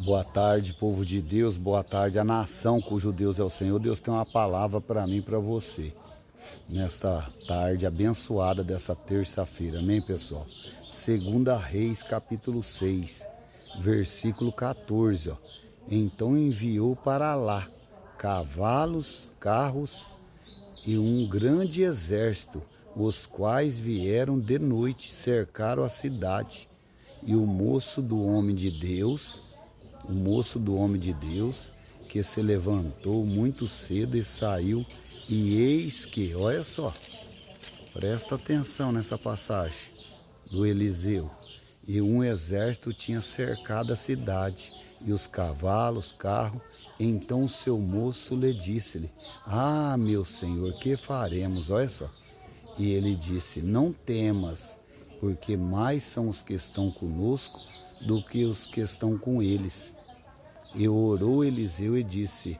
Boa tarde, povo de Deus, boa tarde a nação cujo Deus é o Senhor. Deus tem uma palavra para mim e para você, nesta tarde abençoada dessa terça-feira, amém, pessoal? 2 Reis, capítulo 6, versículo 14, ó. Então enviou para lá cavalos, carros e um grande exército, os quais vieram de noite, cercaram a cidade. E o moço do homem de Deus, que se levantou muito cedo e saiu, e eis que, olha só, presta atenção nessa passagem do Eliseu, e um exército tinha cercado a cidade, e os cavalos, carro. Então o seu moço lhe disse-lhe: Ah, meu senhor, que faremos? Olha só. E ele disse: Não temas, porque mais são os que estão conosco do que os que estão com eles. E orou Eliseu e disse: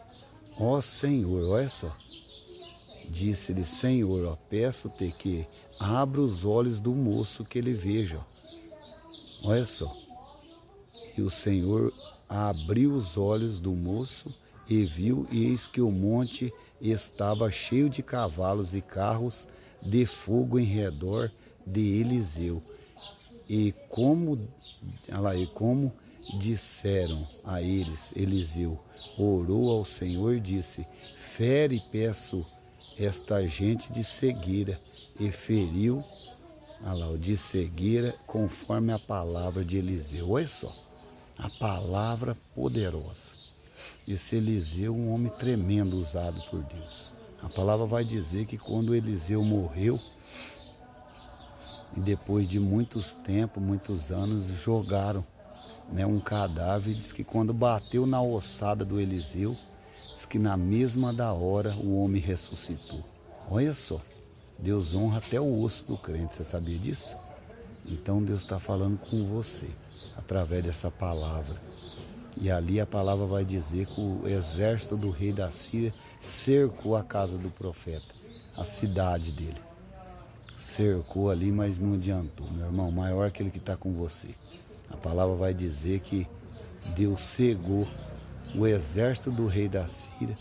Ó Senhor, olha só. Disse-lhe: Senhor, ó, peço-te que abra os olhos do moço que ele veja. Olha só. E o Senhor abriu os olhos do moço e viu, e eis que o monte estava cheio de cavalos e carros de fogo em redor de Eliseu. E como disseram a eles, Eliseu orou ao Senhor e disse: Fere, peço, esta gente de cegueira. E feriu, de cegueira, conforme a palavra de Eliseu. Olha só, a palavra poderosa. Esse Eliseu, um homem tremendo, usado por Deus. A palavra vai dizer que quando Eliseu morreu, e depois de muitos anos, jogaram, um cadáver. Diz que quando bateu na ossada do Eliseu, diz que na mesma da hora o homem ressuscitou. Olha só, Deus honra até o osso do crente, você sabia disso? Então Deus está falando com você, através dessa palavra. E ali a palavra vai dizer que o exército do rei da Síria cercou a casa do profeta, a cidade dele. Cercou ali, mas não adiantou, meu irmão, maior aquele que está com você. A palavra vai dizer que Deus cegou o exército do rei da Síria,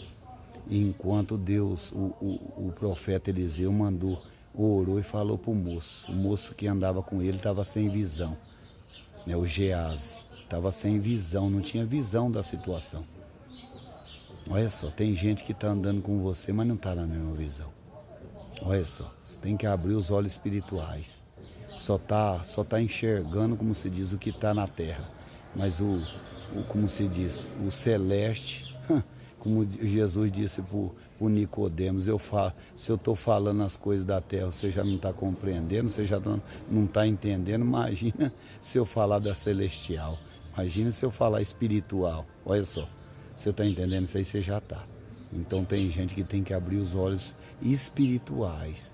e enquanto Deus, o profeta Eliseu orou e falou para o moço que andava com ele estava sem visão, o Geazi, estava sem visão, não tinha visão da situação. Olha só, tem gente que está andando com você, mas não está na mesma visão. Olha só, você tem que abrir os olhos espirituais. Só tá enxergando, como se diz, o que está na terra. Mas como se diz, o celeste, como Jesus disse para o Nicodemos, se eu estou falando as coisas da terra, você já não está compreendendo, você já não está entendendo, imagina se eu falar da celestial, imagina se eu falar espiritual. Olha só, você está entendendo isso aí, você já está. Então tem gente que tem que abrir os olhos espirituais.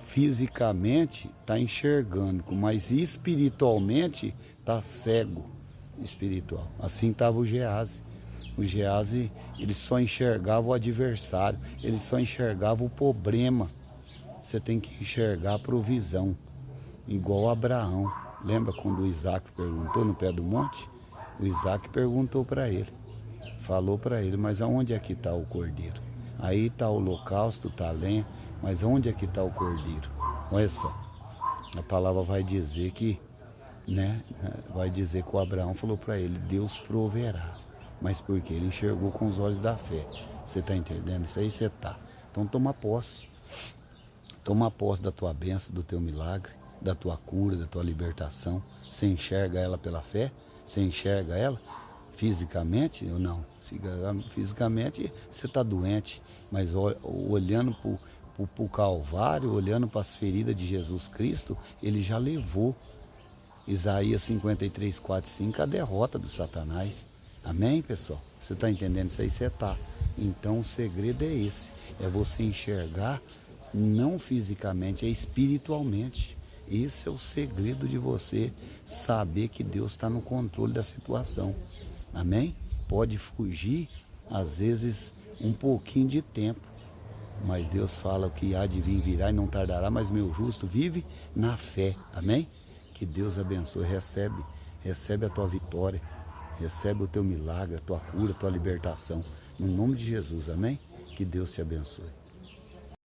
Fisicamente está enxergando, mas espiritualmente está cego espiritual. Assim estava o Geazi. O Geazi, ele só enxergava o adversário, ele só enxergava o problema. Você tem que enxergar a provisão, igual Abraão. Lembra quando o Isaac perguntou no pé do monte? O Isaac perguntou para ele, falou para ele: mas aonde é que está o cordeiro? Aí está o holocausto, está a lenha, mas onde é que está o cordeiro? Olha só, a palavra vai dizer que, vai dizer que o Abraão falou para ele: Deus proverá. Mas porque ele enxergou com os olhos da fé. Você está entendendo? Isso aí você está. Então toma posse. Toma posse da tua bênção, do teu milagre, da tua cura, da tua libertação. Você enxerga ela pela fé? Você enxerga ela fisicamente ou não? Fisicamente você está doente, mas olhando para o Calvário, olhando para as feridas de Jesus Cristo, ele já levou. Isaías 53, 4, 5, a derrota do Satanás. Amém, pessoal? Você está entendendo isso aí? Você está. Então o segredo é esse, é você enxergar não fisicamente, é espiritualmente. Esse é o segredo de você saber que Deus está no controle da situação. Amém? Pode fugir, às vezes, um pouquinho de tempo, mas Deus fala que há de vir, virá e não tardará, mas meu justo vive na fé. Amém? Que Deus abençoe, recebe a tua vitória. Recebe o teu milagre, a tua cura, a tua libertação. No nome de Jesus, amém? Que Deus te abençoe.